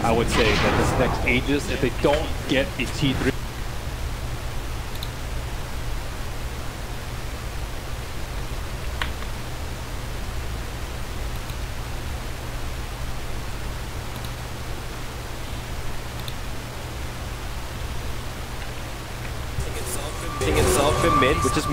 I would say that this next Aegis, if they don't get a T3, itself in mid, which is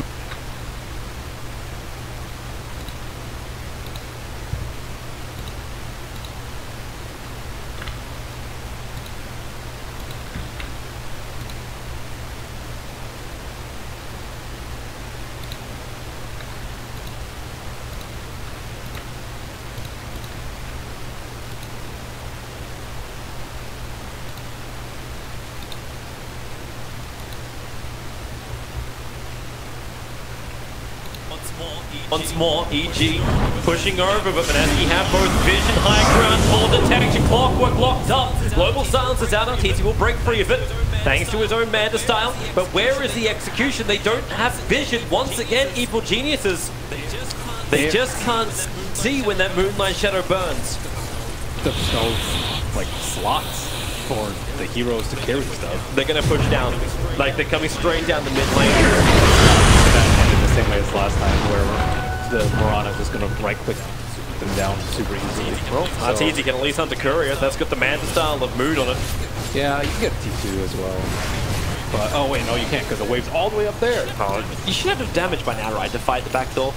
once more, EG pushing over, but Mineksi have both vision, high ground, full detection, clockwork locked up. Global silence is out on TT, will break free of it, thanks to his own Manda style. But where is the execution? They don't have vision. Once again, evil geniuses. They just can't see when that Moonlight Shadow burns. themselves like slots for the heroes to carry stuff. They're gonna push down, like they're coming straight down the mid lane. That ended the same way as last time, where the Mirana is just gonna right click them down super easy. Well, that's easy. You can at least hunt a courier. That's got the Manta style of mood on it. Yeah, you can get T2 as well. But oh wait, no, you can't because the wave's all the way up there. Oh, you should have enough damage by now, right, to fight the back door.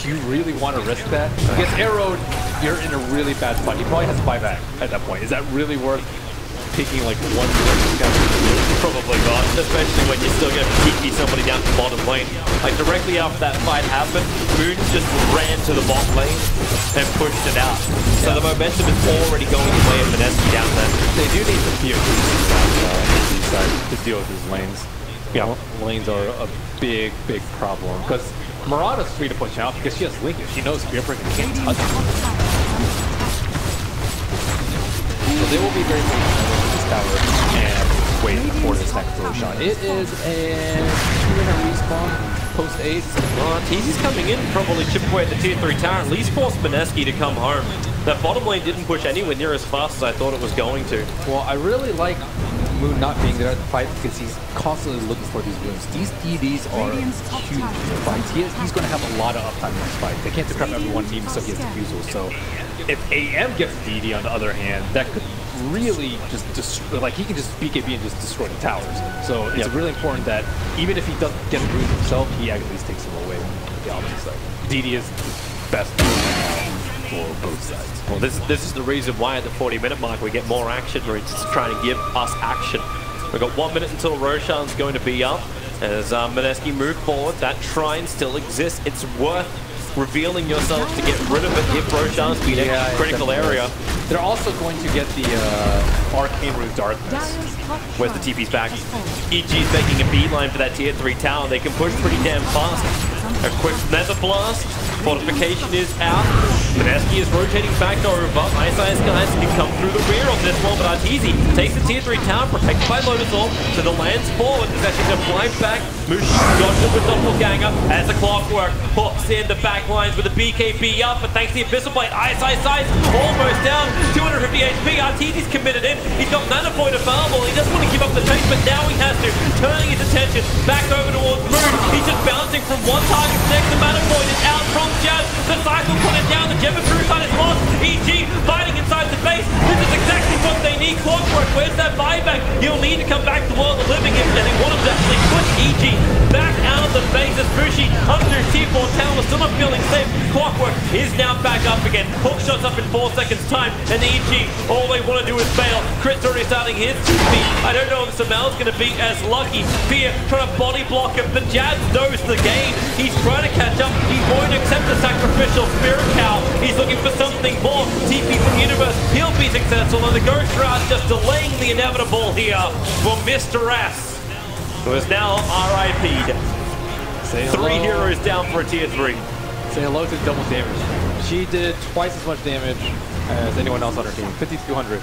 Do you really want to risk that? If he gets arrowed, you're in a really bad spot. He probably has to buy back at that point. Is that really worth taking like one guy? Probably not, especially when you're still going to TP somebody down to the bottom lane. Like directly after that fight happened, Moon just ran to the bottom lane and pushed it out. So the momentum is already going the way of Mineksi down there. They do need some POC to deal with his lanes. Yeah, lanes are a big problem because Mirana's free to push out because she has Lincoln. She knows Spearbringer can't touch her. So they will be very patient with this tower and wait for this next throw shot. It is a 2-minute respawn post 8. TZ's coming in, probably chip away at the tier 3 tower, at least force Mineksi to come home. That bottom lane didn't push anywhere near as fast as I thought it was going to. Well, I really like Moon not being there at the fight because he's constantly looking for these wounds. These DDs are huge in the fights. He's going to have a lot of uptime in this fight. They can't decrep everyone even so he has defusal. So if AM gets DD on the other hand, that could really just destroy, like he can just BKB and just destroy the towers. So it's really important that even if he doesn't get the wounds himself, he at least takes them away from the opposite side. DD is best for both sides. Well, this is the reason why at the 40-minute mark we get more action, where it's just trying to give us action. We've got 1 minute until Roshan's going to be up. As Mineksi move forward, that shrine still exists. It's worth revealing yourself to get rid of it if Roshan's been in a critical area. They're also going to get the Arcane Root Darkness. Where's the TP's back? EG's making a beeline for that tier 3 tower. They can push pretty damn fast. A quick nether blast. Fortification is out. Mineksi is rotating back over. Ice guys can come through the rear on this one, but Arteezy takes the tier 3 tower, protected by Lotus Orb, so the lands forward. Is actually going to fly back. Mushi dodged it with Doppelganger as the clockwork hooks in the back lines with the BKB up, but thanks to the Abyssal Blade, Ice almost down, 250 HP. Arteezy's committed in. He's got mana point available. He doesn't want to give up the chase, but now he has to. Turning his attention back over towards Moon. He's just bouncing from one target to the next. The mana point is out from Jazz. The cycle put it down. The Gemma side is lost. EG fighting inside the base. This is exactly what they need. Clockwork, where's that buyback? He'll need to come back to World of Living and they want him to actually push EG back out of the base as Bushi under T4 tower still not feeling safe. Clockwork is now back up again. Hook shots up in 4 seconds time and EG, all they want to do is fail. Crit's already starting his 2-feet. I don't know if Samel's going to be as lucky. Fear trying to body block him, but Jazz knows the game. He's trying to catch up. He won't accept the sacrificial spirit cow. He's looking for something more. TP from Universe, he'll be successful, and the Ghost Route just delaying the inevitable here for Mr. S, who is now RIP'd. 3 heroes down for a tier 3. Say hello to double damage. She did twice as much damage as anyone else on her team, 5,200.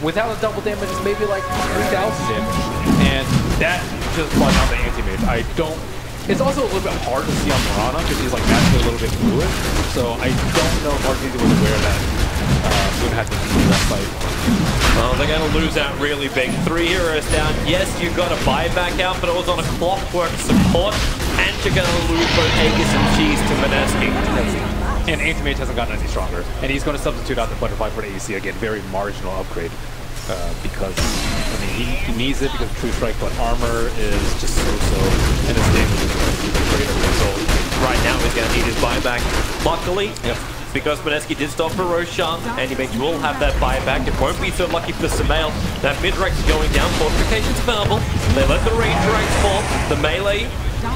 Without a double damage, it's maybe like 3,000 damage. And that just brought down the anti-mage. I don't... It's also a little bit hard to see on Mirana because he's like naturally a little bit fluid. So I don't know if Arteezy was aware that Moon had to do that fight. Well, they're going to lose out really big. 3 heroes down. Yes, you got a buyback out, but it was on a Clockwork support. And you're going to lose both Aegis and Cheese to Mineski. And Anti-Mage hasn't gotten any stronger. And he's going to substitute out the Butterfly for the AC again. Very marginal upgrade. Because, I mean, he needs it because of True Strike, but armor is just so-so. And his damage is going to be even greater. So right now he's going to need his buyback. Luckily, yep. Because Mineski did stop for Roshan, Anti-Mage will have that buyback. It won't be so lucky for Sumail. That mid-rank is going down. Fortification's available. They let the range ranks fall. The melee,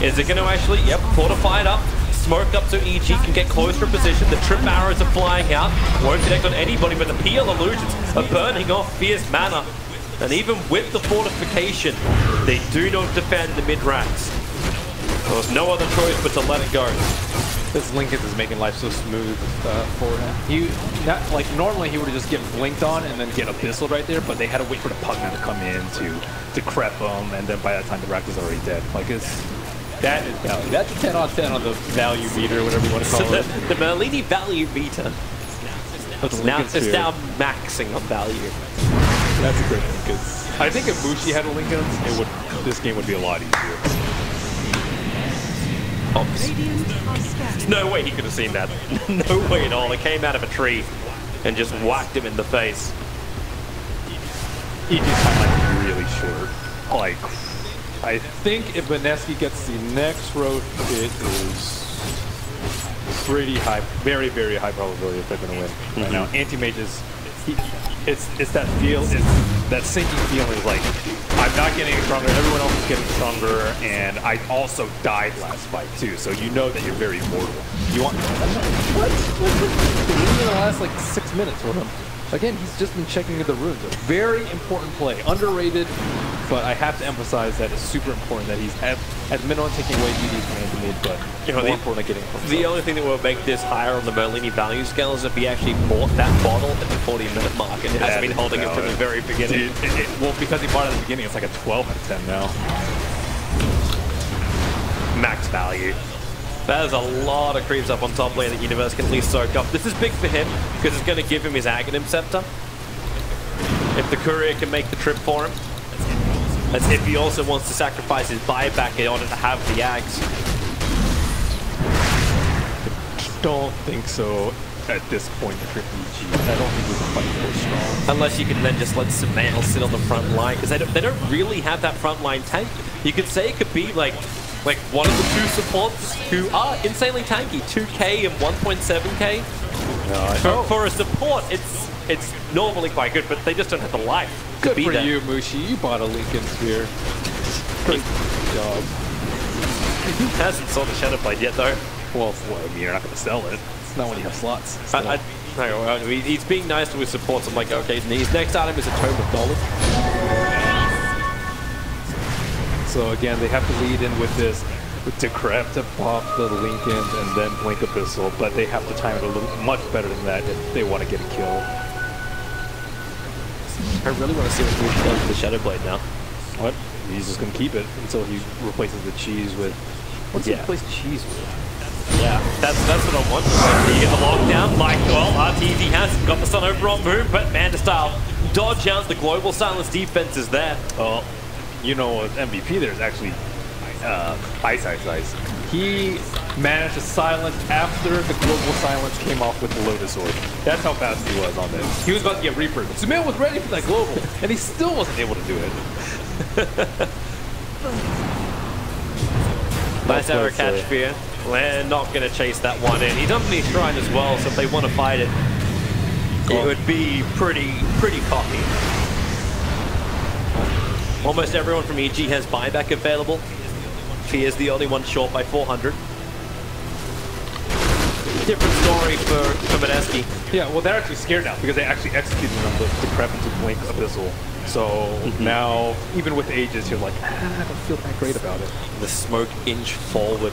is it going to actually, yep, fortify it up. Smoke up so EG can get closer in position. The trip arrows are flying out. Won't connect on anybody, but the PL illusions are burning off Fear's mana. And even with the fortification, they do not defend the mid-ranks. There's no other choice but to let it go. This Lincoln is making life so smooth for him. Like normally he would just get blinked on and then get Abyssal right there, but they had to wait for the Pugman to come in to crep him, and then by that time the Rack was already dead. Like that is value. That's a 10 on 10 on the value meter, whatever you want to call it. The Merlini value meter. It's now maxing on value. That's a great thing, because I think if Mushi had a Lincoln, this game would be a lot easier. There's no way he could have seen that. No way at all. It came out of a tree and just whacked him in the face. EG's timeline is really short. Like, I think if Mineski gets the next road, it is pretty high, very, very high probability that they're going to win. Right now, Anti-Mage is, it's that feel, it's that sinking feeling like, I'm not getting stronger, everyone else is getting stronger, and I also died last fight too, so you know that you're very mortal. You want, what? In the last like 6 minutes with him. Again, he's just been checking the runes. A very important play, underrated, but I have to emphasize that it's super important that he's at minimum taking away ED's from Anti-Mage, but more important getting from himself. The only thing that will make this higher on the Merlini value scale is if he actually bought that bottle at the 40-minute mark and hasn't been holding it from the very beginning. Well, because he bought it at the beginning, it's like a 12 out of 10 now. Max value. That is a lot of creeps up on top lane that Universe can at least soak up. This is big for him because it's going to give him his Aghanim Scepter. If the courier can make the trip for him. As if he also wants to sacrifice his buyback in order to have the Ags. Don't think so at this point for EG. I don't think we can fight very strong. Unless you can then just let Sumail sit on the front line, because they don't really have that front line tank. You could say it could be like one of the 2 supports who are insanely tanky, 2k and 1.7k. For a support, it's normally quite good, but they just don't have the life. Good for you, Mushi. You bought a Lincoln Sphere. Great job. He hasn't sold the Shadow Blade yet, though. Well, I mean, you're not going to sell it. It's not when you have slots. He's being nice to his supports. I'm like, okay, his next item is a Tome of Knowledge. So again, they have to lead in with this. Decrep to pop the Lincoln and then Blink Abyssal, but they have to time it a little much better than that if they want to get a kill. I really want to see what Mushi does with the Shadow Blade now. What? He's just going to keep it until he replaces the cheese with... What's he replace cheese with? Yeah, that's what I want. You get the lockdown, like, well, RTZ has got the Sun over on Boom, but Manda Style dodge out the global silence defense is there. Oh, you know, MVP there's actually Ice. He managed to silence after the global silence came off with the Lotus Orb. That's how fast he was on this. He was about to get Reaper. Sumail was ready for that global, and he still wasn't able to do it. Nice arrow catch fear. Land not going to chase that one in. He's underneath Shrine as well, so if they want to fight it, it would be pretty cocky. Almost everyone from EG has buyback available. Fear's the only one short by 400. Different story for Mineksi. Yeah, well, they're actually scared now because they actually executed them with Decrep into Blink Abyssal. So now, even with Aegis, you're like, I don't feel that great about it. The smoke inch forward.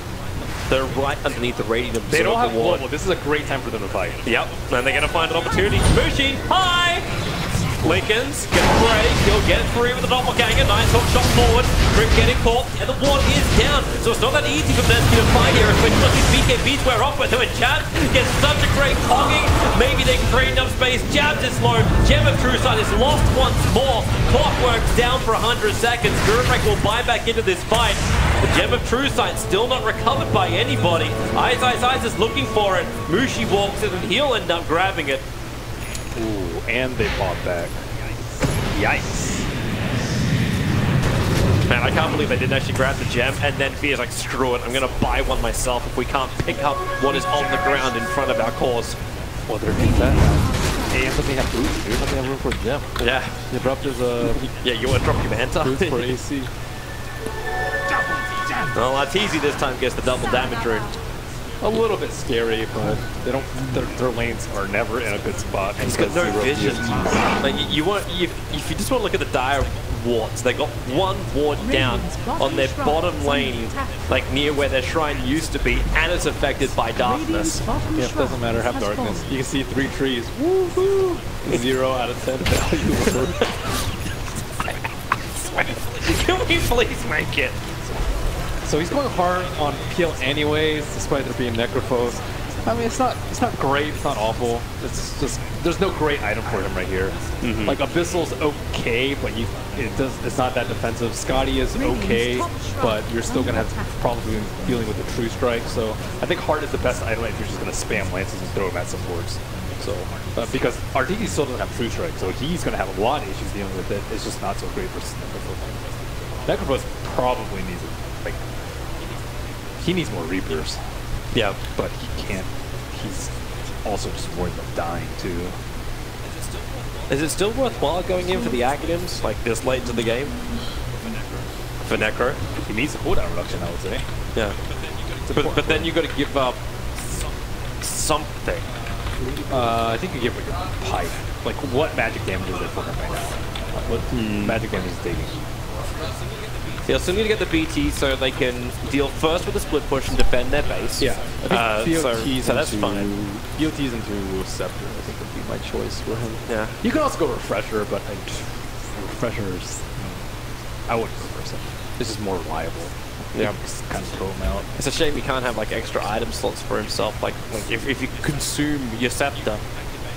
They're right underneath the Radiant. They don't have global. This is a great time for them to fight. Yep, and they're going to find an opportunity. Mushi, hi! Lincolns, get ready, he'll get free with the doppelganger, nice hook shot forward, Grip getting caught, and the ward is down, so it's not that easy for Mineksi to fight here, especially looking BKB square off with him, and Chad gets such a great cogging, maybe they can create enough space, Jabs is slow, Gem of True Sight is lost once more, Clockwork's down for 100 seconds, Gurbrek will buy back into this fight, the Gem of True Sight still not recovered by anybody, Ice is looking for it, Mushi walks in and he'll end up grabbing it. Ooh, and they fought back. Yikes. Man, I can't believe they didn't actually grab the gem, and then Fear's like, screw it, I'm going to buy one myself if we can't pick up what is on the ground in front of our cause. Well, they're getting that now. And doesn't have boots, dude. Doesn't have room for a gem. Yeah. You dropped his, yeah, you want to drop your Manta? Boots for AC. Well, RTZ this time gets the double damage rune. A little bit scary, but they don't. Their lanes are never in a good spot. He's got no vision. Like if you just want to look at the dire wards, they got one ward down on their bottom lane, like near where their shrine used to be, and it's affected by darkness. Yeah, it doesn't matter. Have darkness. You can see 3 trees. Woohoo! 0 out of 10 value. Can we please make it? So he's going hard on PL anyways, despite there being Necrophos. I mean, it's not great, it's not awful. It's just there's no great item for him right here. Like Abyssal's okay, but it's not that defensive. Scotty is okay, but you're still gonna have problems dealing with the True Strike. So I think Heart is the best item if you're just gonna spam lances and throw him at supports. So because RTZ still doesn't have True Strike, so he's gonna have a lot of issues dealing with it. It's just not so great for Necrophos. Necrophos probably needs it. Like, he needs more Reapers. Yeah. But he can't. He's also just worried about dying, too. Is it still worthwhile going in for the Academs, like this late into the game? For Necro? He needs a cooldown reduction, I would say. Yeah. But then you got to give up something. I think you give like a pipe. Like, what magic damage is it for him right now? What magic damage is taking? They'll still need to get the BT so they can deal first with the split push and defend their base. Yeah. I think so that's fine. BOTs into Scepter, I think would be my choice for him. Yeah. You can also go Refresher, but Refreshers, I wouldn't go for Scepter. This is more reliable. Yeah. Just kind of throw him out. It's a shame he can't have like extra item slots for himself. Like if you consume your Scepter,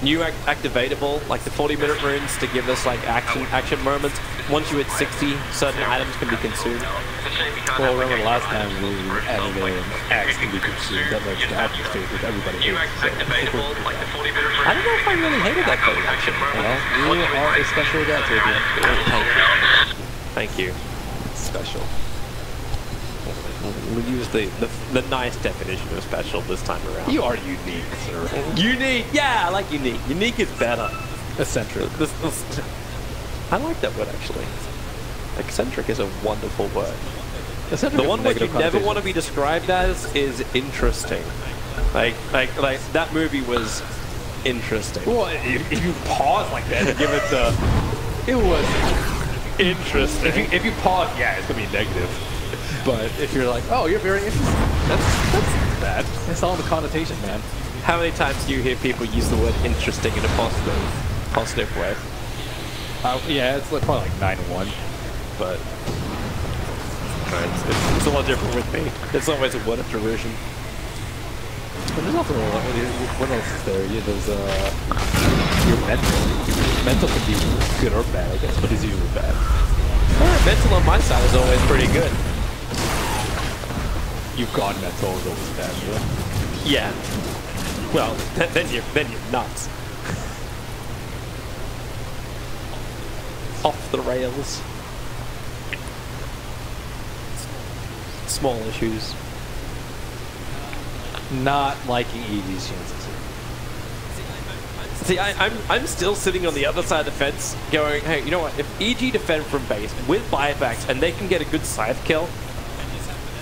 new activatable, like the 40-minute runes to give us like action moments. Once you hit 60, certain items can be consumed. Well, remember last time we added an axe can be consumed. That led to the action phase with everybody hates. So. I don't know if I really hated that phase, actually. Well, you are a special guy, Toby. Thank you. Special. We'll use the nice definition of special this time around. You are unique, sir. Unique! Yeah, I like unique. Unique is better. Eccentric. I like that word, actually. Eccentric is a wonderful word. Eccentric the one word you never want to be described as is interesting. Like that movie was interesting. Well, if you pause like that and give it it was interesting. If you pause, yeah, it's gonna be negative. But if you're like, oh, you're very interesting, that's bad. It's all the connotation, man. How many times do you hear people use the word interesting in a positive way? Yeah, it's like probably like 9-1, but it's a lot different with me. It's always a word version. But there's also what else is there? Yeah, there's your mental. Mental can be good or bad, I guess, but it's usually bad. Mental on my side is always pretty good. You've gone mental is always bad, yeah. Yeah. Well, then you're nuts. Off the rails. Small issues. Not liking EG's chances here. See, I'm still sitting on the other side of the fence going, hey, you know what? If EG defend from base with buybacks and they can get a good scythe kill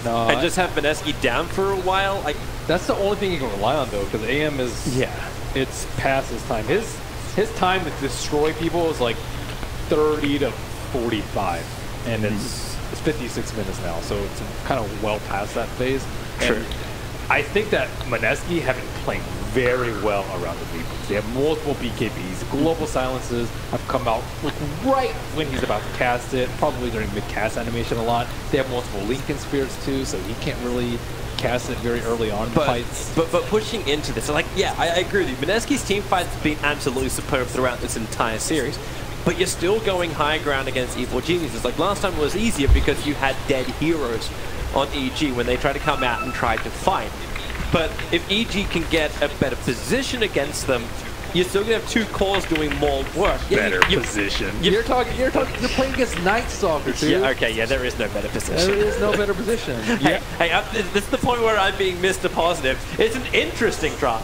and just have Mineksi down for a while, that's the only thing you can rely on, though, because AM is... Yeah. It's past his time. His time to destroy people is like 30 to 45, and it's 56 minutes now, so it's kind of well past that phase. Sure. And I think that Mineksi have been playing very well around the lead. They have multiple BKBs. Global silences have come out like right when he's about to cast it, probably during mid-cast animation a lot. They have multiple Lincoln Spirits too, so he can't really cast it very early on in fights. But pushing into this, like, yeah, I agree with you. Mineski's team fights have been absolutely superb throughout this entire series. But you're still going high ground against evil geniuses. Like last time it was easier because you had dead heroes on EG when they tried to come out and try to fight. But if EG can get a better position against them, you're still gonna have two cores doing more work. Better position. You're playing against Night Stalker, dude. Yeah, okay, yeah, there is no better position. There is no better position. Hey, this is the point where I'm being Mr. Positive. It's an interesting drop.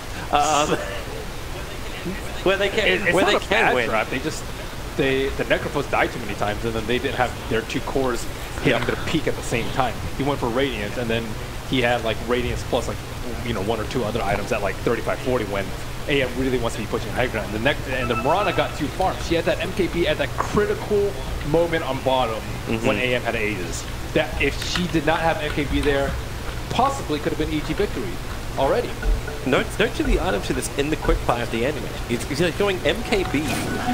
Where they can win. Drop. The Necrophos died too many times, and then they didn't have their two cores hitting their peak at the same time. He went for Radiance, and then he had like Radiance plus like, you know, one or two other items at like 35-40 when AM really wants to be pushing high ground. And the Mirana got too far. She had that MKB at that critical moment on bottom when AM had Aegis. That if she did not have MKB there, possibly could have been EG victory already. Note to the item to this in the quickfire of the animation. It's like going MKB.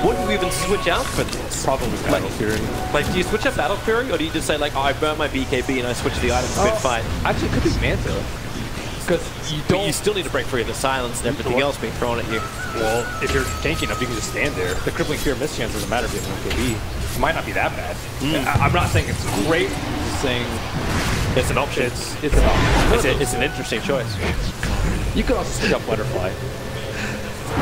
Wouldn't you even switch out for this? Probably Battle Fury. Like, do you switch up Battle Fury, or do you just say like, oh, I burnt my BKB and I switch the item to mid-fight? Actually, it could be Manta. Because you still need to break free of the silence and everything else being thrown at you. Well, if you're tanky enough, you can just stand there. The Crippling Fear miss chance doesn't matter if you have MKB. It might not be that bad. I'm not saying it's great. I'm just saying it's an option. It's an option. It's an interesting choice. You could also switch up Butterfly.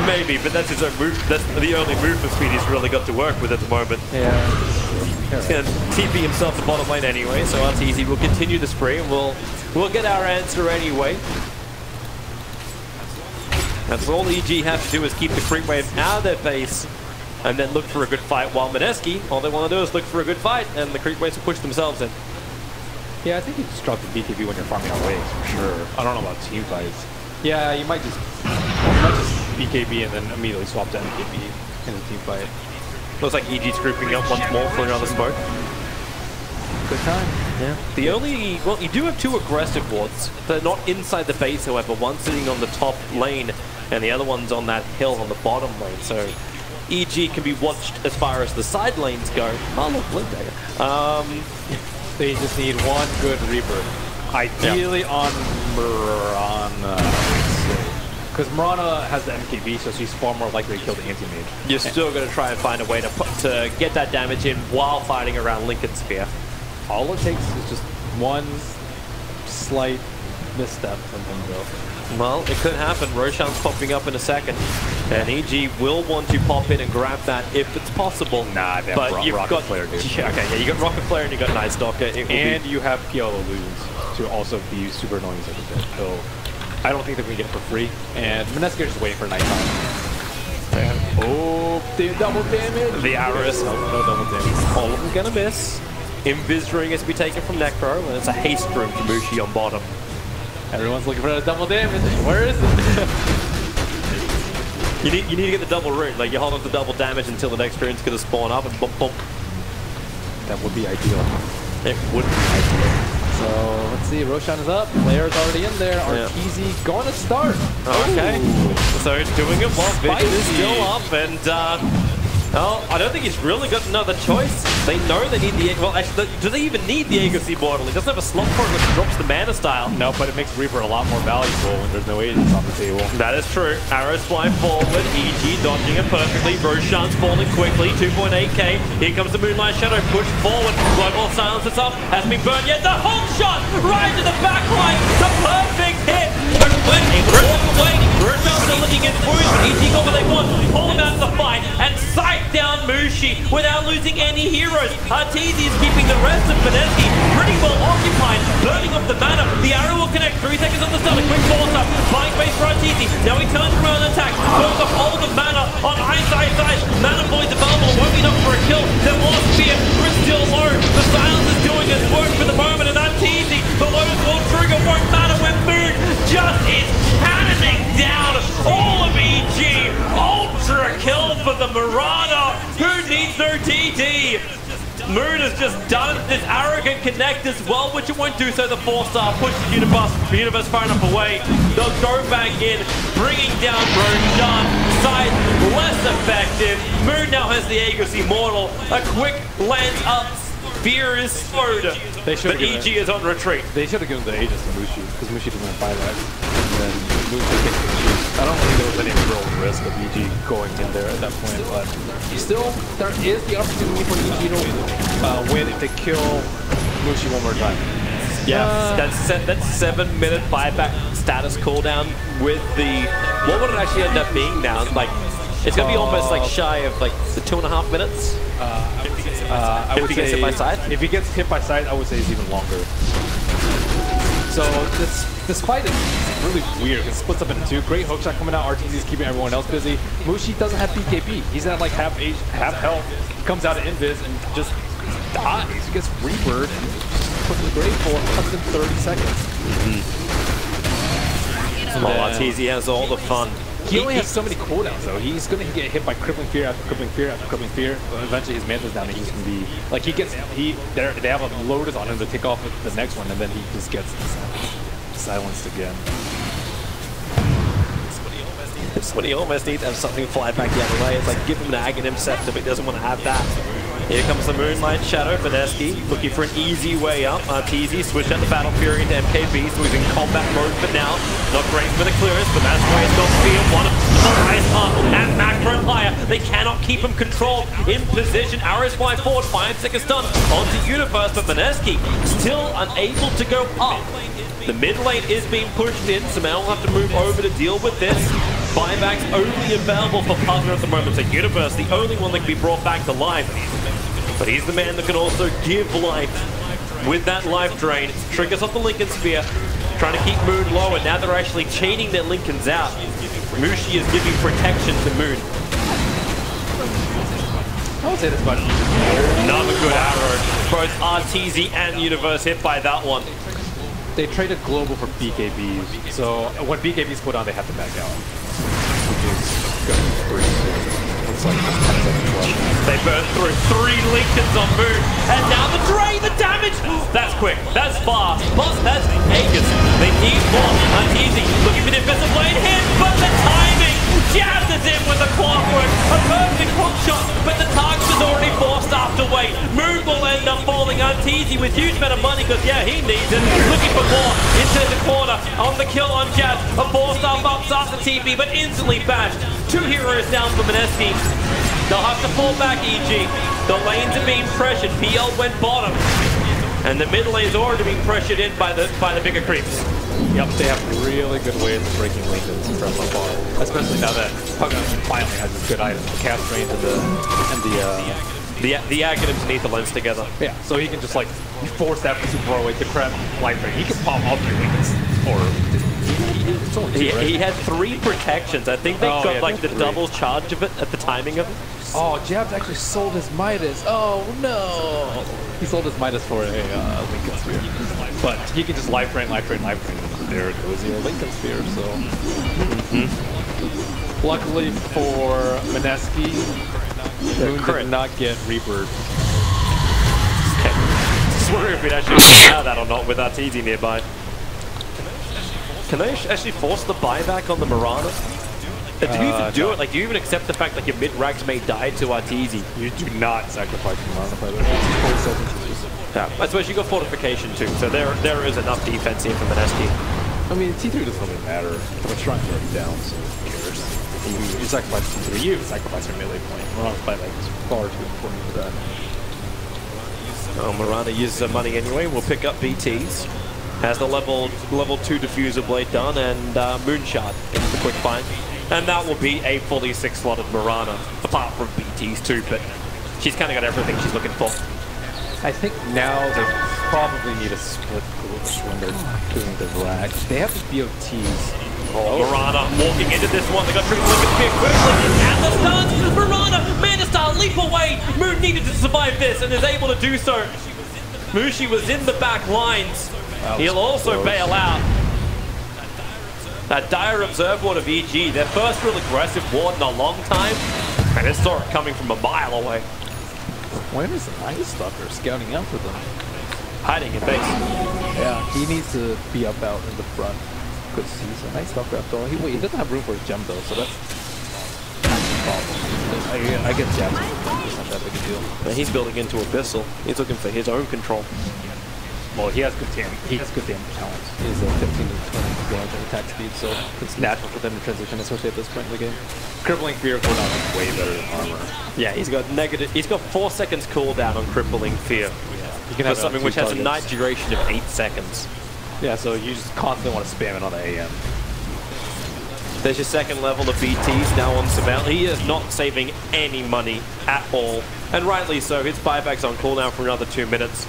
Maybe, but that's his own move. That's the only movement speed he's really got to work with at the moment. Yeah. He's going to TP himself to bottom lane anyway, so that's easy. We'll continue the spree, and we'll get our answer anyway. That's all EG has to do is keep the creep wave out of their face, and then look for a good fight. While Mineski, all they want to do is look for a good fight, and the creep waves will push themselves in. Yeah, I think you just drop the BKB when you're farming out waves, for sure. I don't know about team fights. Yeah, you might just BKB and then immediately swap to MKB in the team fight. Looks like EG's grouping up once more for another smoke. Good time. Yeah. The only, well, you do have two aggressive wards. They're not inside the base, however. One sitting on the top lane, and the other one's on that hill on the bottom lane. So EG can be watched as far as the side lanes go. Oh, look, Blink Dagger. They just need one good Reaper. Ideally on Mirana, because Mirana has the MKB, so she's far more likely to kill the anti-mage. You're still going to try and find a way to get that damage in while fighting around Lincoln Sphere. All it takes is just one slight misstep from him, though. Well, it could happen. Roshan's popping up in a second, and EG will want to pop in and grab that if it's possible. Nah, they but have you've Rocket got Flare, dude. Yeah, okay, yeah, you got Rocket Flare and you got Night Stalker, and you have PL Illusions to also be super annoying as a bit. So I don't think that we can get it for free. And Mineski is just waiting for nighttime. Yeah. Oh, the double damage! The Arrows. No double damage. All of them gonna miss. Invis Ring is to be taken from Necro, and it's a haste room from Mushi on bottom. Everyone's looking for a double damage. Where is it? you need to get the double rune. Like, you hold on to double damage until the next rune's gonna spawn up and bump bump. That would be ideal. It would be ideal. So let's see, Roshan is up. Player's already in there. Arteezy going to start. Okay. So doing it while Vision is Spicy. still up, and well, I don't think he's really got another choice. They know they need the... Well, actually, do they even need the Agency Mortal? He doesn't have a slot for it, which drops the mana style. No, but it makes Reaper a lot more valuable when there's no agents on the table. That is true. Arrows fly forward, EG dodging it perfectly. Roshan's falling quickly, 2.8k. Here comes the Moonlight Shadow, pushed forward. Global Silence is up, hasn't been burned yet. The hook shot right to the back line. The perfect hit. But when he walk away, Roshan's still looking in food, but EG got what they want. Pull him out of the fight and sight down Mushi without losing any heroes. Arteezy is keeping the rest of Mineksi pretty well occupied, burning off the mana. The arrow will connect 3 seconds on the start. A quick force up, flying space for Arteezy. Now he turns around and attacks. Goes off all the mana on Eyesight. Mana voids available, won't be enough for a kill. Their War Spear is still low. The silence is doing its work for the moment, and Arteezy, the lowest wall trigger won't matter when Moon just is cannoning down all of EG. Ultra kill for the Marauder, who needs no DD. Moon has just done this arrogant connect as well, which it won't do so. The 4-star pushes Universe far enough away. They'll go back in, bringing down Roshan. Side less effective. Moon now has the Aegis Immortal. A quick lance up. Fear is slowed. But EG is on retreat. They should have given the Aegis to Mushi, because Mushi doesn't have buyback. And then Mushi takes the shoot. I don't think there was any real risk of EG going in there at that point, but still, there is the opportunity for EG to win if they kill Mushi one more time. Yeah, that 7-minute buyback status cooldown with the... What would it actually end up being now? Like, it's going to be almost like shy of like the 2.5 minutes. I would if he gets hit by side? If he gets hit by side, I would say it's even longer. So this fight is really weird. It splits up into two. Great hookshot coming out. Arteezy is keeping everyone else busy. Mushi doesn't have BKB. He's at like half health. Comes out of invis and just dies. He gets rebirth and puts the great for cuts in 30 seconds. Well, Arteezy has all the fun. He only has so many cooldowns though. He's gonna get hit by crippling fear after crippling fear after crippling fear. But eventually his mana's down and he's gonna be like they have a Lotus on him to take off the next one, and then he just gets silenced again. It's when he almost needs to have something fly back the other way. It's like give him an Aghanim Scepter, but he doesn't want to have that. Here comes the Moonlight Shadow. Mineksi looking for an easy way up. Arteezy switched out the Battle Fury into MKB, so he's in combat mode for now. Not great for the clearance, but that's why he's got Spear, one of the highest up, and Macro Empire. They cannot keep him controlled in position. Arrows fly forward, 5-second stun onto Universe, but Mineski still unable to go up. The mid lane is being pushed in, so Mal will have to move over to deal with this. Buyback's only available for Puzzler at the moment, so Universe, the only one that can be brought back to life. But he's the man that can also give life with that life drain. Triggers off the Lincoln Sphere, trying to keep Moon low, and now they're actually chaining their Lincolns out. Mushi is giving protection to Moon. I would say this much. Another good arrow. Both Arteezy and Universe hit by that one. They traded Global for BKBs, so when BKBs put on, they have to back out. Which is good. Looks like 10 seconds left. They burn through 3 Lincolns on Moon, and now the drain, the damage! That's quick, that's fast, plus that's Aegis. They need more. Arteezy looking for the invisible blade hit, but the timing jabs it in with the clockwork. A perfect hook shot, but the target is already forced after weight. Moon will end up falling. Arteezy with huge amount of money, because yeah, he needs it. Looking for more into the corner on the kill on Jab. A 4-star bumps after TP, but instantly bashed. 2 heroes down for Mineski. They'll have to fall back, EG. The lanes are being pressured. PL went bottom. And the mid lane's already being pressured in by the bigger creeps. Yep, they have really good ways of breaking Lincolns from afar. Especially now that Pugna finally has this good item, the cast range and the Aghanims need to lens together. Yeah, so he can just like force that super far away to grab life range. He can pop all 3 Lincolns. Or it's only 2, right? He had 3 protections. I think they got like the 3. double charge of it at the timing of it. Oh, Jabs actually sold his Midas. Oh no! He sold his Midas for a Lincoln Sphere. But he can just life drain. There goes your Lincoln Sphere, so... Luckily for Mineski, Moon did not get Rebirth. Okay. just wondering if we'd actually allow that or not with Arteezy nearby. Can they actually force the buyback on the Mirana? Do you even do it? Like, do you even accept the fact that your mid-racks may die to Arteezy? You do not sacrifice Mirana by the way. Yeah, I suppose you got fortification too, so there is enough defense here for Mineksi. I mean, T3 doesn't really matter. The shrine's already down, so who cares? You sacrifice T3, you sacrifice your melee point. Mirana's buyback is far too important for that. Oh, Mirana uses her money anyway. We'll pick up BTs. Has the level 2 diffuser blade done, and Moonshot gets the quick find. And that will be a fully 6-slotted Mirana, apart from BTs too, but she's kind of got everything she's looking for. I think now they probably need a split push when they're doing the rack. They have the BOTs. Oh, Mirana walking into this one. They got triple Lincoln Spear quickly. And the stuns! Mirana! Manastar leap away! Moon needed to survive this and is able to do so. Mushi was in the back lines. He'll also bail out. That dire observe ward of EG, their first real aggressive ward in a long time. And it saw it coming from a mile away. When is the Night Stalker scouting out for them? Hiding in base. Yeah, he needs to be up out in the front. Because he's a Night Stalker after all. He doesn't have room for his gem though, so that's a problem. I guess Jab's not that big a deal. But he's building into Abyssal. He's looking for his own control. Well, he has good damage. He has good damage talent. He has a 15 to 20 damage and attack speed, so it's natural for them to transition, especially at this point in the game. Crippling Fear cooldown is way better than armor. Yeah, he's got 4 seconds cooldown on Crippling Fear. Yeah, you can for have something which has a night duration of 8 seconds. Yeah, so you just constantly want to spam it on the AM. There's your second level of BTs now on Samel. He is not saving any money at all, and rightly so. His buyback's on cooldown for another 2 minutes.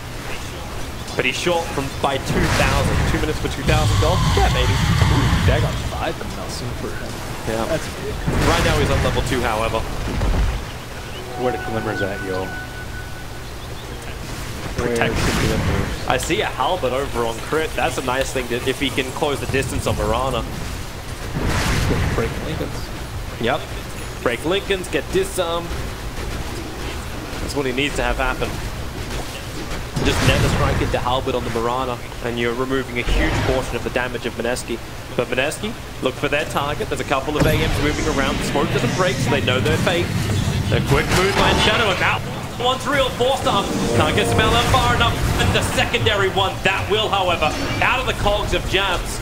But he's short by 2,000. 2 minutes for 2,000 gold? Yeah, maybe. Ooh, Dagon 5 coming out soon for him. Yeah. That's big. Right now he's on level 2, however. Where the Glimmers at, yo? Protection. I see a Halberd over on crit. That's a nice thing to, if he can close the distance on Mirana. Break Lincolns. Yep. Break Lincolns, get disarm. That's what he needs to have happen. Just never strike into Halberd on the Mirana, and you're removing a huge portion of the damage of Mineksi. But Mineski, look for their target. There's a couple of AMs moving around. The smoke doesn't break, so they know their fate. A quick Moonlight Shadow, and now one's real 4-star. Can't get Smell out far enough. And the secondary one, that will, however, out of the cogs of Jabs.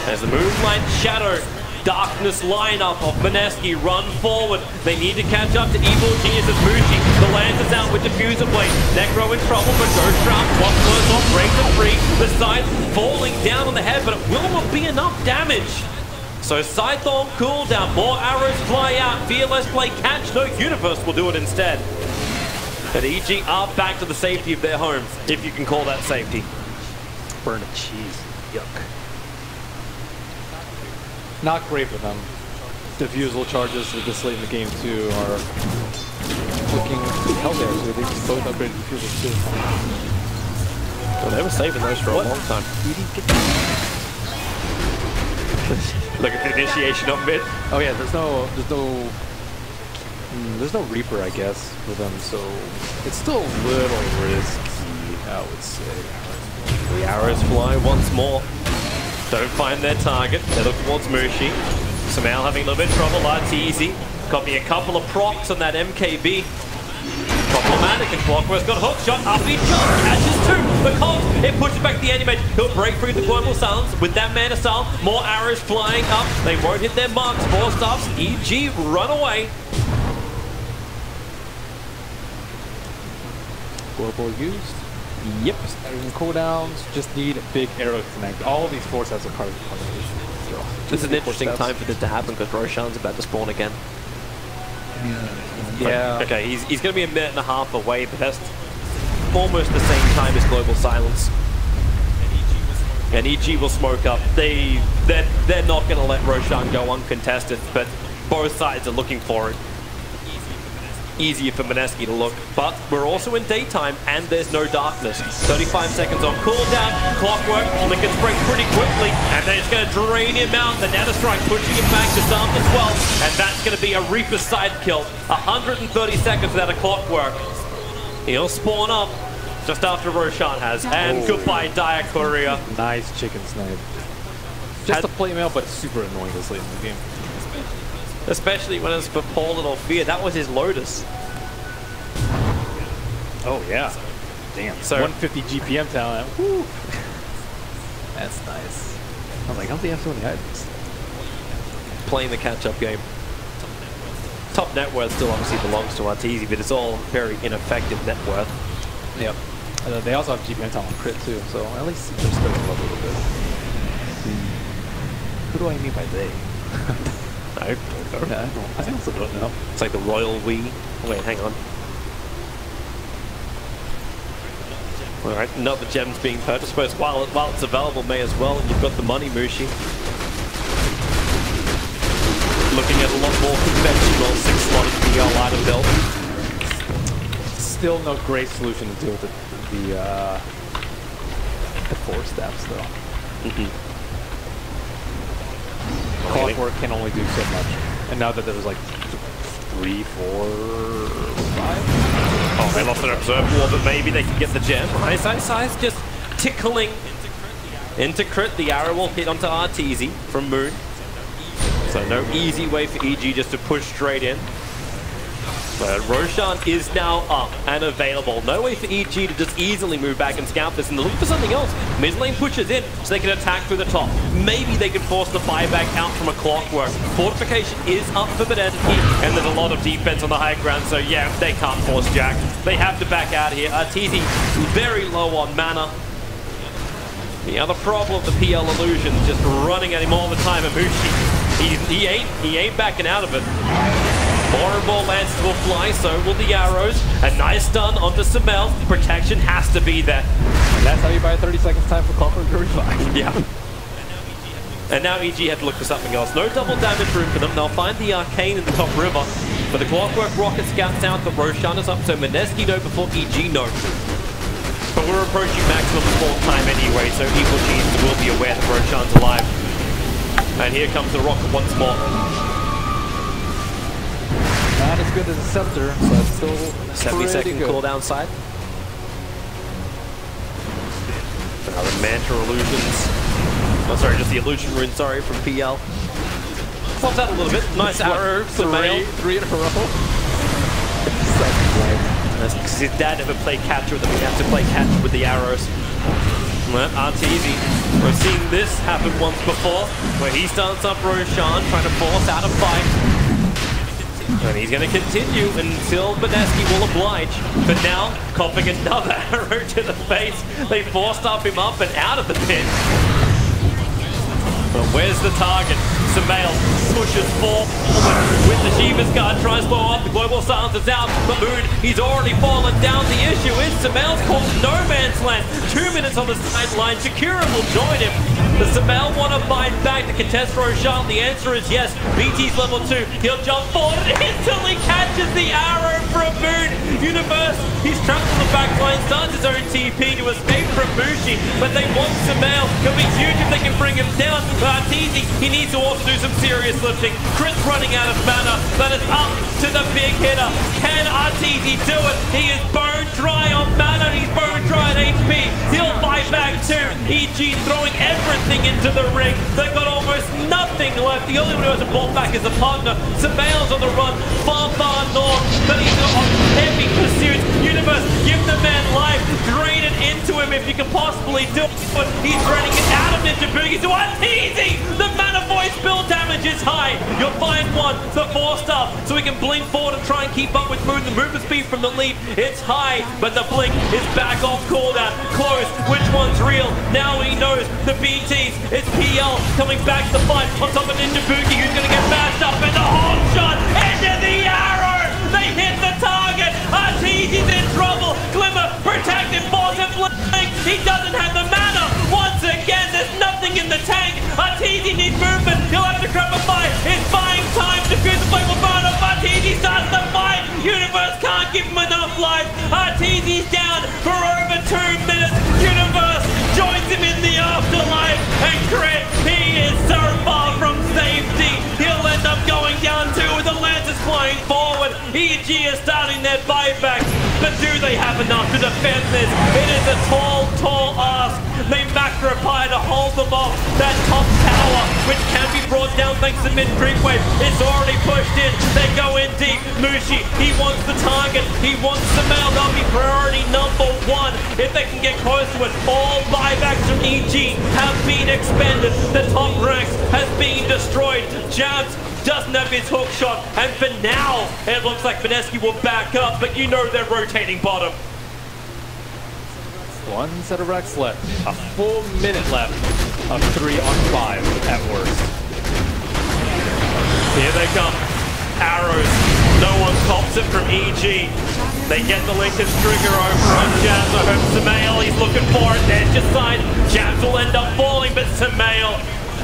As the Moonlight Shadow Darkness lineup of Mineski run forward. They need to catch up to Evil Genius as Mushi. The Lancer's out with Diffuser Blade. Necro in trouble, but Ghost Round, Clock goes off, breaks it free. The scythe falling down on the head, but it will not be enough damage. So Scythe on cooldown, more arrows fly out, Fearless Play catch, no Universe will do it instead. But EG are back to the safety of their home, if you can call that safety. Burn of cheese, yuck. Not great for them. Diffusal charges this late in the game too are looking hell there, so they can both upgrade diffusals too. Well, they were saving those for a long time. Look at the initiation up mid. Oh yeah, there's no Reaper, I guess, for them, so it's still a little risky, I would say. The arrows fly once more. Don't find their target. They look towards Mushi. Samel having a little bit of trouble. Arteezy got me a couple of procs on that MKB. Problematic, and Clockwork's got hook shot. Uppy jump catches two. The Colt, it pushes back the Animate. He'll break through the Global Silence with that Mana Style. More arrows flying up. They won't hit their marks. 4 stops. EG run away. Global used. Yep. Starting cooldowns, just need a big arrow to connect. All of these four sets of cards. This is an interesting time for this to happen because Roshan's about to spawn again. Yeah. Okay, he's going to be a minute and a half away, but that's almost the same time as Global Silence. And EG will smoke up. They're not going to let Roshan go uncontested, but both sides are looking for it. Easier for Mineski to look, but we're also in daytime and there's no darkness. 35 seconds on cooldown. Clockwork, Lincoln break pretty quickly, and then it's going to drain him out. The Nether Strike pushing him back, disarmed as well, and that's going to be a Reaper side kill. 130 seconds without a Clockwork. He'll spawn up. just after Roshan has. And goodbye, Dire Courier. Nice chicken snipe. Just a play mail, but super annoying this late in the game. Especially when it's for poor little Fear. That was his Lotus. Oh, yeah. Damn. So 150 GPM talent. Woo. That's nice. I was like, how do they have so many items? Playing the catch-up game. Top net worth still obviously belongs to Arteezy, but it's all very ineffective net worth. Yep. They also have GPM talent crit too, so at least they're stepping up a little bit. Who do I mean by they? I don't know. Yeah, I also don't know. It's like the royal we. Oh, wait, hang on. Alright, another gem's being purchased. I suppose while it's available, may as well. And you've got the money, Mushi. Looking at a lot more conventional 6-slotted PL item build. Still no great solution to deal with the 4 steps though. Clockwork can only do so much. And now that there's like 3, 4, 5. Oh, they lost an Observe War, but maybe they can get the gem. Size just tickling into crit. The arrow will hit onto Arteezy from Moon. So no easy way for EG just to push straight in. But Roshan is now up and available. No way for EG to just easily move back and scout this, and they're looking for something else. Mid lane pushes in so they can attack through the top. Maybe they can force the buyback out from a Clockwork. Fortification is up for Mineksi, and there's a lot of defense on the high ground, so yeah, they can't force Jack. They have to back out here. Arteezy very low on mana. The other problem, the PL illusion, just running at him all the time. Amushi, he ain't backing out of it. More and more lances will fly, so will the arrows. A nice stun onto Samel. Protection has to be there. And that's how you buy 30 seconds time for Clockwork to revive. Yeah. And now EG have to look for something else. No double damage room for them. They'll find the Arcane in the top river. But the Clockwork rocket scouts out that Roshan is up, so Mineski know before EG know. But we're approaching maximum spawn time anyway, so Equal Genes will be aware that Roshan's alive. And here comes the rocket once more. Not as good as a Scepter, but still 70-second cooldown side. Another Mantra Illusions. Oh, sorry, just the Illusion Rune, sorry, from PL. Swaps out a little bit. Nice arrow to Mail. 3 in a row. That's because his dad never played catch with him. He had to play catch with the arrows. Arteezy. We've seen this happen once before, where he starts up Roshan, trying to force out a fight. And he's going to continue until Mineski will oblige. But now, copping another arrow to the face, they forced up him up and out of the pit. But where's the target? Samel pushes forward with the Shiva's Guard, tries to blow up, the Global Silence is out, but Moon, he's already fallen down. The issue is Samel's caught no man's land. 2 minutes on the sideline, Shakira will join him. Does Samel want to fight back to contest Roshan? The answer is yes. BT's level 2, he'll jump forward and instantly catches the arrow from Moon. Universe, he's trapped on the back line, starts his own TP to escape from Mushi, but they want Samel. It'll be huge if they can bring him down. Arteezy, he needs to also do some serious lifting. Chris running out of mana, but it's up to the big hitter. Can Arteezy do it? He is bone dry on mana, he's bone dry on HP. He'll fight back too. EG throwing everything into the ring. They've got almost nothing left. The only one who has a ball back is a partner. Samel's on the run, far north, but he's on heavy pursuit. Universe, give the man life. Drain it into him if you can possibly do it. He's draining it out of Ninja Boogie to Arteezy. The mana voice build damage is high. You'll find one, the 4-star, so he can blink forward and try and keep up with Moon. The movement speed from the lead, it's high, but the blink is back off cooldown. Close, which one's real? Now he knows the BTs. It's PL coming back to the fight on top of Ninja Boogie, who's going to get mashed up, and the hot shot into the arrow. They hit the target. Arteezy's in trouble. Glimmer, protect him, force him, blink. He doesn't have the mana. Once again, there's nothing in the tank. Arteezy needs movement. He'll have to grab a fight. It's buying time. Defuse the flame will burn up. Arteezy starts the fight. Universe can't give him enough life. Arteezy's down for over 2 minutes. Universe joins him in the afterlife. And Crit, he is so far from safety. He'll end up going down too with the Lancers flying forward. EG is starting their their buybacks, but do they have enough to defend this? It is a tall, tall ask. They macropie to hold them off. That top tower, which can be brought down thanks to mid creep wave, is already pushed in. They go in deep. Mushi, he wants the target. He wants the mail. That'll be priority number one. If they can get close to it, all buybacks from EG have been expended. The top ranks has been destroyed. Jabs doesn't have his hook shot, and for now, it looks like Mineksi will back up, but you know they're rotating bottom. One set of Rex left. A full minute left of 3 on 5 at worst. Here they come. Arrows. No one stops it from EG. They get the Lincoln trigger over on Jabs. I hope Samael, he's looking for it. There's just side. Jabs will end up falling, but Samael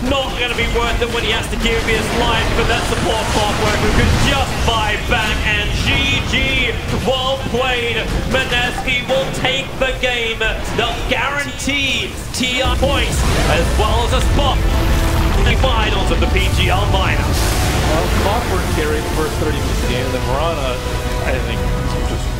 not going to be worth it when he has to give his life for that support clockwork who could just buy back. And GG, well played. Mineksi will take the game. They'll guarantee TR points as well as a spot in the finals of the PGL Minor. Well, Clockwork carried the first 30 minutes of the game, and then Mirana, I think, just